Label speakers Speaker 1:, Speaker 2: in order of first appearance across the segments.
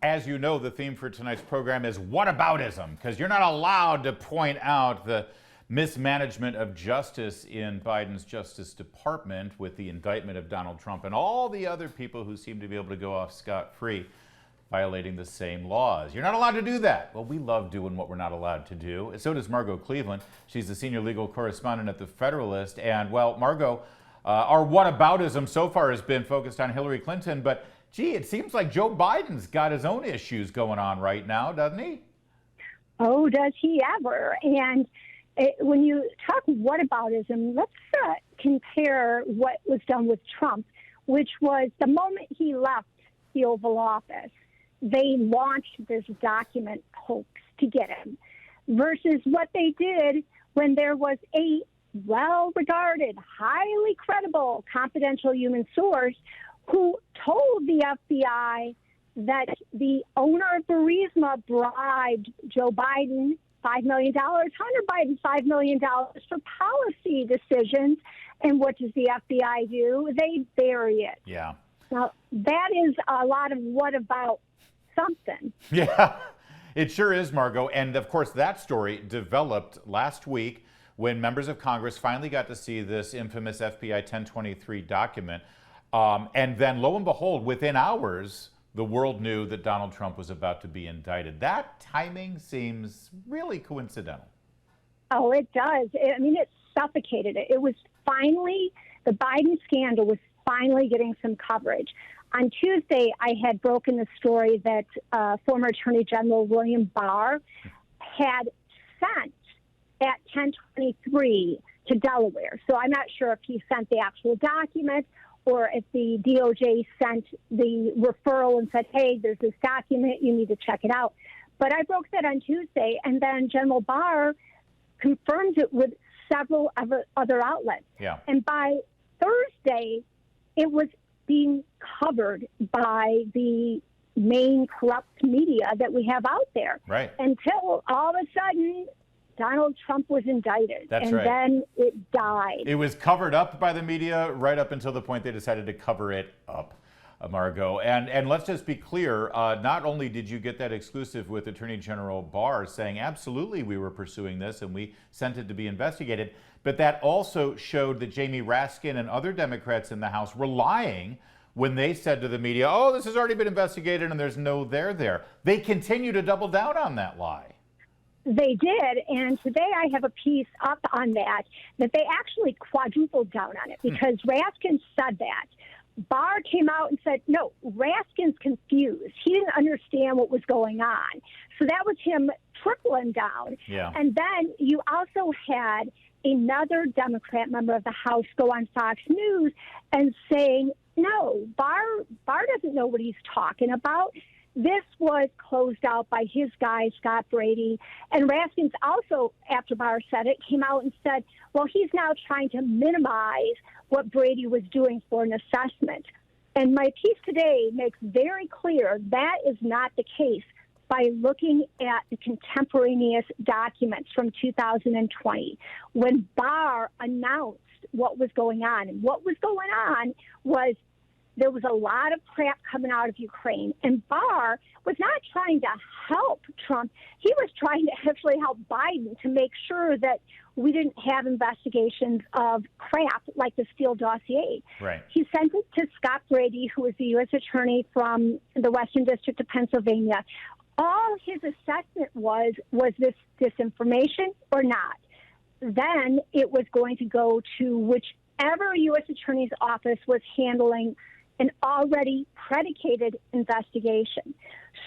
Speaker 1: As you know, the theme for tonight's program is whataboutism, because you're not allowed to point out the mismanagement of justice in Biden's Justice Department with the indictment of Donald Trump and all the other people who seem to be able to go off scot-free violating the same laws. You're not allowed to do that. Well, we love doing what we're not allowed to do. So does Margot Cleveland. She's the senior legal correspondent at The Federalist. And, well, Margot, our whataboutism so far has been focused on Hillary Clinton, but gee, it seems like Joe Biden's got his own issues going on right now, doesn't he?
Speaker 2: Oh, does he ever? And when you talk whataboutism, let's compare what was done with Trump, which was the moment he left the Oval Office, they launched this document hoax to get him, versus what they did when there was a well-regarded, highly credible, confidential human source who told the FBI that the owner of Burisma bribed Joe Biden $5 million, Hunter Biden $5 million for policy decisions. And what does the FBI do? They bury it.
Speaker 1: Yeah.
Speaker 2: Now, that is a lot of what about something.
Speaker 1: Yeah, it sure is, Margot. And, of course, that story developed last week when members of Congress finally got to see this infamous FBI 1023 document. And then, lo and behold, within hours, the world knew that Donald Trump was about to be indicted. That timing seems really coincidental.
Speaker 2: Oh, it does. I mean, it suffocated it. It was finally, the Biden scandal was finally getting some coverage. On Tuesday, I had broken the story that former Attorney General William Barr had sent at 1023 to Delaware. So I'm not sure if he sent the actual document or if the DOJ sent the referral and said, hey, there's this document, you need to check it out. But I broke that on Tuesday, and then General Barr confirmed it with several other outlets.
Speaker 1: Yeah.
Speaker 2: And by Thursday, it was being covered by the main corrupt media that we have out there.
Speaker 1: Right.
Speaker 2: Until all of a sudden, Donald Trump was indicted.
Speaker 1: That's right.
Speaker 2: Then it died.
Speaker 1: It was covered up by the media right up until the point they decided to cover it up, Margot. And let's just be clear, not only did you get that exclusive with Attorney General Barr saying, absolutely, we were pursuing this and we sent it to be investigated, but that also showed that Jamie Raskin and other Democrats in the House were lying when they said to the media, oh, this has already been investigated and there's no there. They continue to double down on that lie.
Speaker 2: They did, and today I have a piece up on that they actually quadrupled down on it because Raskin said that. Barr came out and said, no, Raskin's confused. He didn't understand what was going on. So that was him tripling down.
Speaker 1: Yeah.
Speaker 2: And then you also had another Democrat member of the House go on Fox News and saying, no, Barr doesn't know what he's talking about. This was closed out by his guy, Scott Brady. And Raskins also, after Barr said it, came out and said, well, he's now trying to minimize what Brady was doing for an assessment. And my piece today makes very clear that is not the case by looking at the contemporaneous documents from 2020 when Barr announced what was going on. And what was going on was there was a lot of crap coming out of Ukraine, and Barr was not trying to help Trump. He was trying to actually help Biden to make sure that we didn't have investigations of crap like the Steele dossier.
Speaker 1: Right.
Speaker 2: He sent it to Scott Brady, who was the U.S. attorney from the Western District of Pennsylvania. All his assessment was this disinformation or not? Then it was going to go to whichever U.S. attorney's office was handling an already predicated investigation.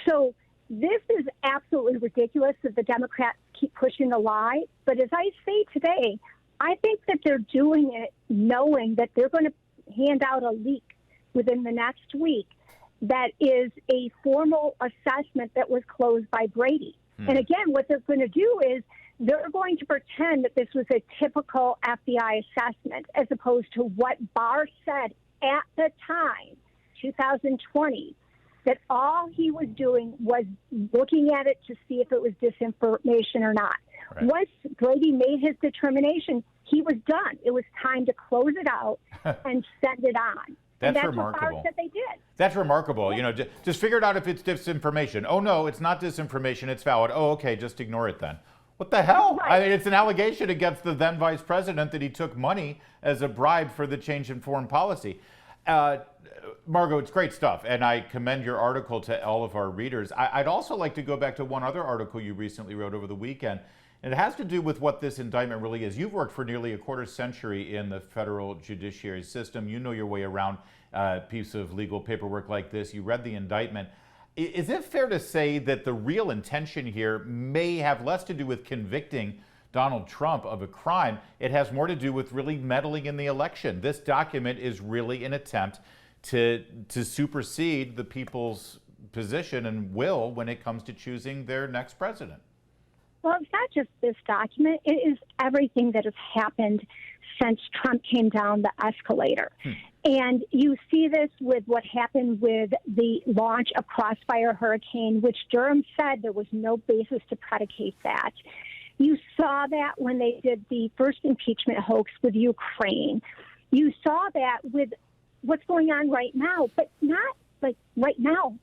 Speaker 2: So this is absolutely ridiculous that the Democrats keep pushing the lie. But as I say today, I think that they're doing it knowing that they're going to hand out a leak within the next week that is a formal assessment that was closed by Brady. And again, what they're going to do is they're going to pretend that this was a typical FBI assessment as opposed to what Barr said at the time, 2020, that all he was doing was looking at it to see if it was disinformation or not. Right. Once Brady made his determination, he was done. It was time to close it out and send it on. And
Speaker 1: That's
Speaker 2: that's what Barr
Speaker 1: remarkable.
Speaker 2: said they did.
Speaker 1: That's remarkable. You know, just figure it out if it's disinformation. Oh, no, it's not disinformation. It's valid. Oh, okay, just ignore it then. What the hell?
Speaker 2: Right.
Speaker 1: I mean, it's an allegation against the then vice president that he took money as a bribe for the change in foreign policy. Margot, it's great stuff, and I commend your article to all of our readers. I'd also like to go back to one other article you recently wrote over the weekend, and it has to do with what this indictment really is. You've worked for nearly a quarter century in the federal judiciary system. You know your way around a piece of legal paperwork like this. You read the indictment. Is it fair to say that the real intention here may have less to do with convicting Donald Trump of a crime? It has more to do with really meddling in the election. This document is really an attempt to supersede the people's position and will when it comes to choosing their next president.
Speaker 2: Well, it's not just this document. It is everything that has happened since Trump came down the escalator. And you see this with what happened with the launch of Crossfire Hurricane, which Durham said there was no basis to predicate that. You saw that when they did the first impeachment hoax with Ukraine. You saw that with what's going on right now, but not like right now.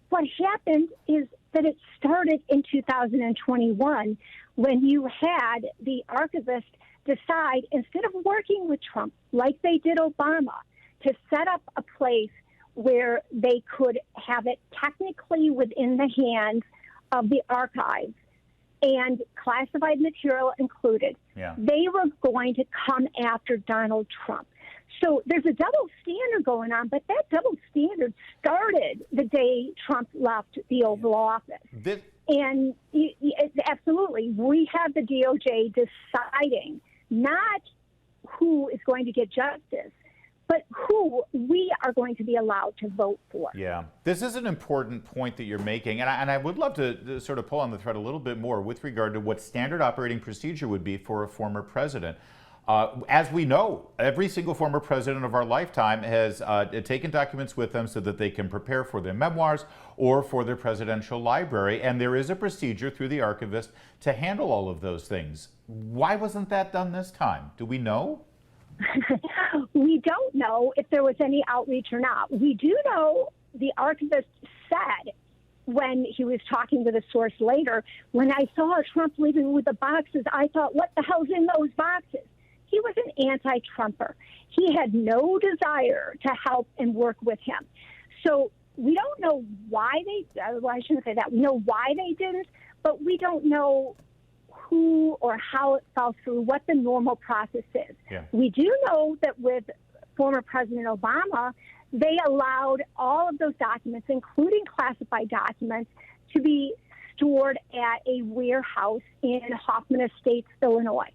Speaker 2: What happened is that it started in 2021 when you had the archivist decide, instead of working with Trump like they did Obama, to set up a place where they could have it technically within the hands of the archives and classified material included.
Speaker 1: Yeah.
Speaker 2: They were going to come after Donald Trump. So there's a double standard going on, but that double standard started the day Trump left the Oval Office. And absolutely, we have the DOJ deciding not who is going to get justice, but who we are going to be allowed to vote for.
Speaker 1: Yeah, this is an important point that you're making, and I would love to sort of pull on the thread a little bit more with regard to what standard operating procedure would be for a former president. As we know, every single former president of our lifetime has taken documents with them so that they can prepare for their memoirs or for their presidential library, and there is a procedure through the archivist to handle all of those things. Why wasn't that done this time? Do we know?
Speaker 2: We don't know if there was any outreach or not. We do know the archivist said when he was talking with a source later, when I saw Trump leaving with the boxes, I thought, what the hell's in those boxes? He was an anti-Trumper. He had no desire to help and work with him. So we don't know why well, I shouldn't say that. We know why they didn't, but we don't know who or how it fell through, what the normal process is.
Speaker 1: Yeah.
Speaker 2: We do know that with former President Obama, they allowed all of those documents, including classified documents, to be stored at a warehouse in Hoffman Estates, Illinois.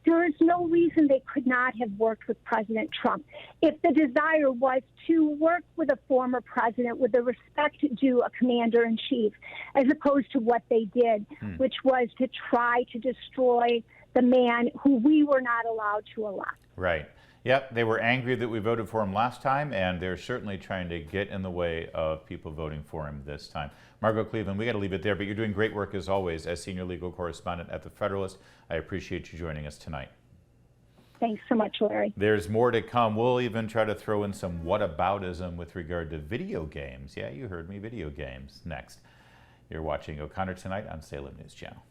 Speaker 2: There is no reason they could not have worked with President Trump. If the desire was to work with a former president with the respect due a commander-in-chief, as opposed to what they did, which was to try to destroy the man who we were not allowed to elect.
Speaker 1: Right. Yep, they were angry that we voted for him last time, and they're certainly trying to get in the way of people voting for him this time. Margot Cleveland, we got to leave it there, but you're doing great work as always as senior legal correspondent at The Federalist. I appreciate you joining us tonight.
Speaker 2: Thanks so much, Larry.
Speaker 1: There's more to come. We'll even try to throw in some whataboutism with regard to video games. Yeah, you heard me, video games. Next. You're watching O'Connor Tonight on Salem News Channel.